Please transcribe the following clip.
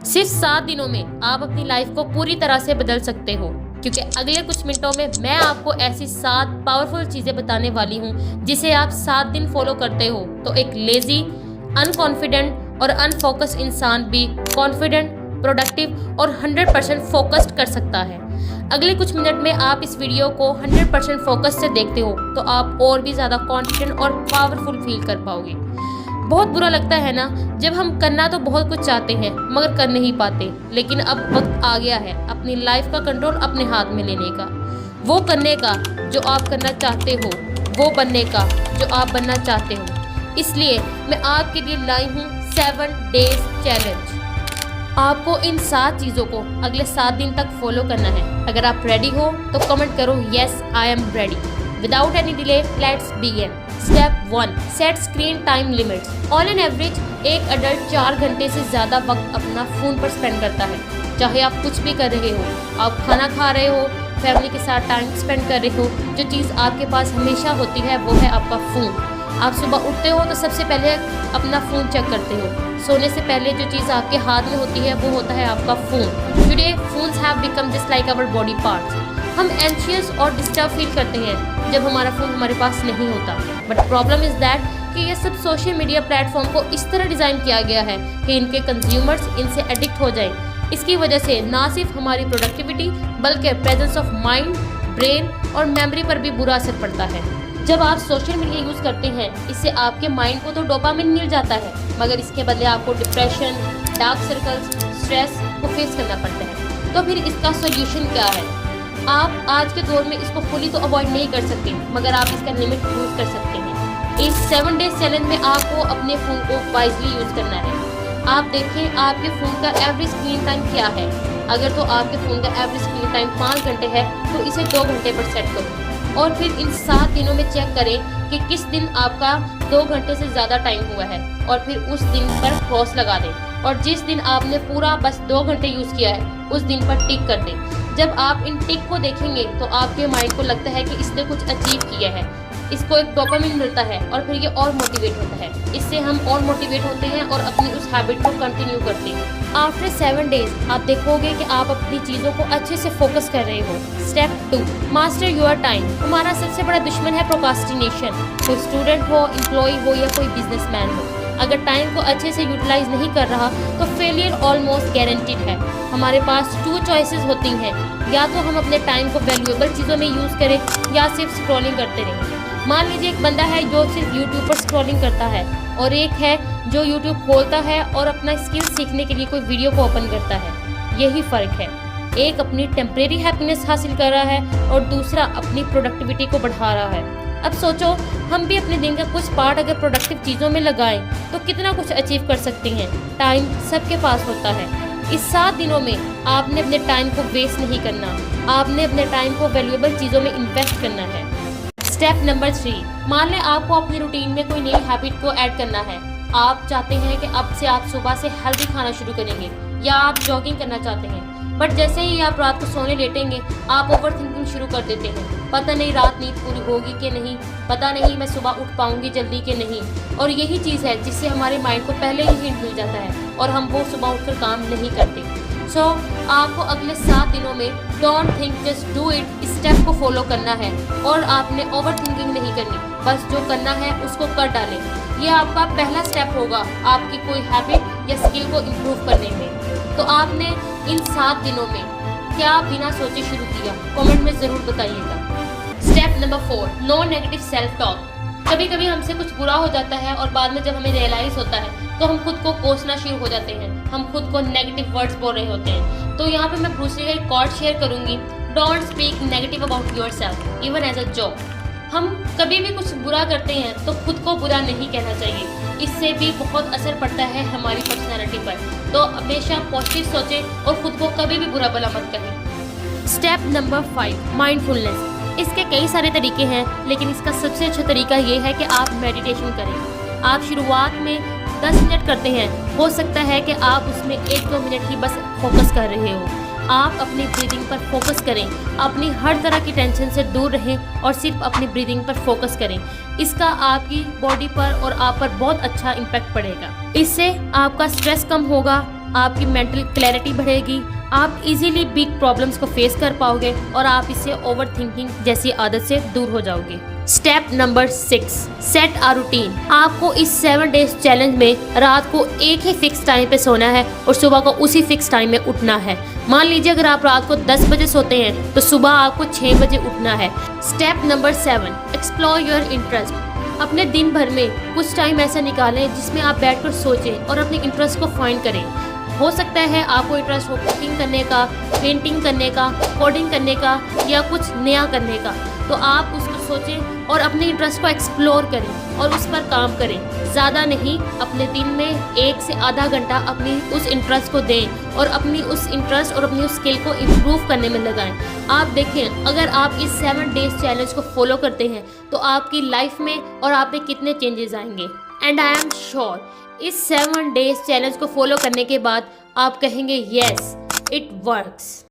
सिर्फ 7 दिनों में आप अपनी लाइफ को पूरी तरह से बदल सकते हो, क्योंकि अगले कुछ मिनटों में मैं आपको ऐसी 7 पावरफुल चीजें बताने वाली हूँ जिसे आप 7 दिन फॉलो करते हो तो एक लेजी, अनकॉन्फिडेंट और अनफोकस इंसान भी कॉन्फिडेंट, प्रोडक्टिव और 100% फोकस्ड कर सकता है। अगले कुछ मिनट में आप इस वीडियो को 100% फोकस से देखते हो तो आप और भी ज़्यादा कॉन्फिडेंट और पावरफुल फील कर पाओगे। बहुत बुरा लगता है ना जब हम करना तो बहुत कुछ चाहते हैं मगर कर नहीं पाते, लेकिन अब वक्त आ गया है अपनी लाइफ का कंट्रोल अपने हाथ में लेने का, वो करने का जो आप करना चाहते हो, वो बनने का जो आप बनना चाहते हो। इसलिए मैं आपके लिए लाई हूँ 7 डेज चैलेंज। आपको इन 7 चीज़ों को अगले 7 दिन तक फॉलो करना है। अगर आप रेडी हो तो कमेंट करो yes I am ready. Without any delay let's begin. Step 1, set screen time limits. On an average एक अडल्ट 4 घंटे से ज़्यादा वक्त अपना फ़ोन पर स्पेंड करता है। चाहे आप कुछ भी कर रहे हो, आप खाना खा रहे हो, फैमिली के साथ टाइम स्पेंड कर रहे हो, जो चीज़ आपके पास हमेशा होती है वो है आपका फ़ोन। आप सुबह उठते हो तो सबसे पहले अपना फ़ोन चेक करते हो। सोने से पहले जो चीज़ आपके हाथ में होती है वो होता है आपका phone. Today phones have become just like our body parts. हम एंशियस और डिस्टर्ब फील करते हैं जब हमारा फ़ोन हमारे पास नहीं होता, बट प्रॉब्लम इज़ दैट कि ये सब सोशल मीडिया प्लेटफॉर्म को इस तरह डिज़ाइन किया गया है कि इनके कंज्यूमर्स इनसे एडिक्ट हो जाएं। इसकी वजह से ना सिर्फ हमारी प्रोडक्टिविटी बल्कि प्रेजेंस ऑफ माइंड, ब्रेन और मेमोरी पर भी बुरा असर पड़ता है। जब आप सोशल मीडिया यूज़ करते हैं इससे आपके माइंड को तो डोपामिन मिल जाता है, मगर इसके बदले आपको डिप्रेशन, डार्क सर्कल्स, स्ट्रेस को फेस करना पड़ता है। तो फिर इसका सोल्यूशन क्या है? आप आज के दौर में इसको फुली तो अवॉइड नहीं कर सकते, मगर आप इसका लिमिट यूज़ कर सकते हैं। इस 7 डेज चैलेंज में आपको अपने फ़ोन को वाइजली यूज़ करना है। आप देखें आपके फ़ोन का एवरेज स्क्रीन टाइम क्या है। अगर तो आपके फ़ोन का एवरेज स्क्रीन टाइम 5 घंटे है तो इसे 2 घंटे पर सेट करो और फिर इन 7 दिनों में चेक करें कि किस दिन आपका 2 घंटे से ज़्यादा टाइम हुआ है और फिर उस दिन पर क्रॉस लगा दें, और जिस दिन आपने पूरा बस 2 घंटे यूज़ किया है उस दिन पर टिक कर दें। जब आप इन टिक को देखेंगे तो आपके माइंड को लगता है कि इसने कुछ अचीव किया है, इसको एक डोपामिन मिलता है और फिर ये और मोटिवेट होता है। इससे हम और मोटिवेट होते हैं और अपनी उस हैबिट को कंटिन्यू करते हैं। आफ्टर 7 डेज आप देखोगे कि आप अपनी चीज़ों को अच्छे से फोकस कर रहे हो। Step 2, master your time. हमारा सबसे बड़ा दुश्मन है प्रोक्रास्टिनेशन। कोई स्टूडेंट हो, एम्प्लॉय हो या कोई बिजनेसमैन हो, अगर टाइम को अच्छे से यूटिलाइज नहीं कर रहा तो फेलियर ऑलमोस्ट गारंटीड है। हमारे पास 2 चॉइसेस होती हैं, या तो हम अपने टाइम को वैल्यूएबल चीज़ों में यूज़ करें या सिर्फ स्क्रॉलिंग करते रहें। मान लीजिए एक बंदा है जो सिर्फ यूट्यूब पर स्क्रॉलिंग करता है और एक है जो यूट्यूब खोलता है और अपना स्किल सीखने के लिए कोई वीडियो को ओपन करता है। यही फ़र्क है, एक अपनी टेम्परेरी हैप्पीनेस हासिल कर रहा है और दूसरा अपनी प्रोडक्टिविटी को बढ़ा रहा है। अब सोचो हम भी अपने दिन का कुछ पार्ट अगर प्रोडक्टिव चीज़ों में लगाएं तो कितना कुछ अचीव कर सकते हैं। टाइम सबके पास होता है। इस 7 दिनों में आपने अपने टाइम को वेस्ट नहीं करना, आपने अपने टाइम को वैल्यूएबल चीज़ों में इन्वेस्ट करना है। स्टेप नंबर 3, मान लें आपको अपनी रूटीन में कोई नई हैबिट को ऐड करना है। आप चाहते हैं कि अब से आप सुबह से हेल्दी खाना शुरू करेंगे या आप जॉगिंग करना चाहते हैं, बट जैसे ही आप रात को सोने लेटेंगे आप ओवर थिंकिंग शुरू कर देते हैं। पता नहीं रात नींद पूरी होगी कि नहीं, पता नहीं मैं सुबह उठ पाऊंगी जल्दी कि नहीं, और यही चीज़ है जिससे हमारे माइंड को पहले ही हिंट मिल जाता है और हम वो सुबह उठकर काम नहीं करते। सो आपको अगले 7 दिनों में don't think just do it step को फॉलो करना है और आपने ओवर थिंकिंग नहीं करनी, बस जो करना है उसको कर डालें। ये आपका पहला स्टेप होगा आपकी कोई हैबिट या स्किल को इम्प्रूव करने में। तो आपने इन 7 दिनों में क्या बिना सोचे शुरू किया, कमेंट में ज़रूर बताइएगा। Step number 4, no negative self talk. कभी कभी हमसे कुछ बुरा हो जाता है और बाद में जब हमें रियलाइज़ होता है तो हम खुद को कोसना शुरू हो जाते हैं, हम खुद को नेगेटिव वर्ड्स बोल रहे होते हैं। तो यहाँ पे मैं ब्रूस ली का एक कोट शेयर करूँगी, don't speak negative about yourself even as a joke. हम कभी भी कुछ बुरा करते हैं तो खुद को बुरा नहीं कहना चाहिए, इससे भी बहुत असर पड़ता है हमारी पर्सनैलिटी पर। तो हमेशा पॉजिटिव सोचें और खुद को कभी भी बुरा भला मत कहें। Step number 5, mindfulness. इसके कई सारे तरीके हैं, लेकिन इसका सबसे अच्छा तरीका ये है कि आप मेडिटेशन करें। आप शुरुआत में 10 मिनट करते हैं, हो सकता है कि आप उसमें 1-2 मिनट ही बस फोकस कर रहे हो। आप अपनी ब्रीदिंग पर फोकस करें, अपनी हर तरह की टेंशन से दूर रहें और सिर्फ अपनी ब्रीदिंग पर फोकस करें। इसका आपकी बॉडी पर और आप पर बहुत अच्छा इम्पैक्ट पड़ेगा। इससे आपका स्ट्रेस कम होगा, आपकी मेंटल क्लैरिटी बढ़ेगी, आप इजीली बिग प्रॉब्लम्स को फेस कर पाओगे और आप इससे ओवर थिंकिंग जैसी आदत से दूर हो जाओगे। Step number 6, set a routine. आपको इस 7 डेज चैलेंज में रात को एक ही फिक्स टाइम पे सोना है और सुबह को उसी फिक्स टाइम में उठना है। मान लीजिए अगर आप रात को 10 बजे सोते हैं तो सुबह आपको 6 बजे उठना है। Step number 7, explore your interest. अपने दिन भर में कुछ टाइम ऐसा निकालें जिसमें आप बैठकर सोचें और अपने इंटरेस्ट को फाइंड करें। हो सकता है आपको इंटरेस्ट हो कुकिंग करने का, पेंटिंग करने का, कोडिंग करने का या कुछ नया करने का, तो आप उसको सोचें और अपने इंटरेस्ट को एक्सप्लोर करें और उस पर काम करें। ज़्यादा नहीं, अपने दिन में 1 से आधा घंटा अपनी उस इंटरेस्ट को दें और अपनी उस इंटरेस्ट और अपनी उस स्किल को इम्प्रूव करने में लगाएं। आप देखें, अगर आप इस 7 डेज चैलेंज को फॉलो करते हैं तो आपकी लाइफ में और आप में कितने चेंजेस आएंगे। एंड आई एम श्योर इस 7 डेज चैलेंज को फॉलो करने के बाद आप कहेंगे यस, इट वर्क्स।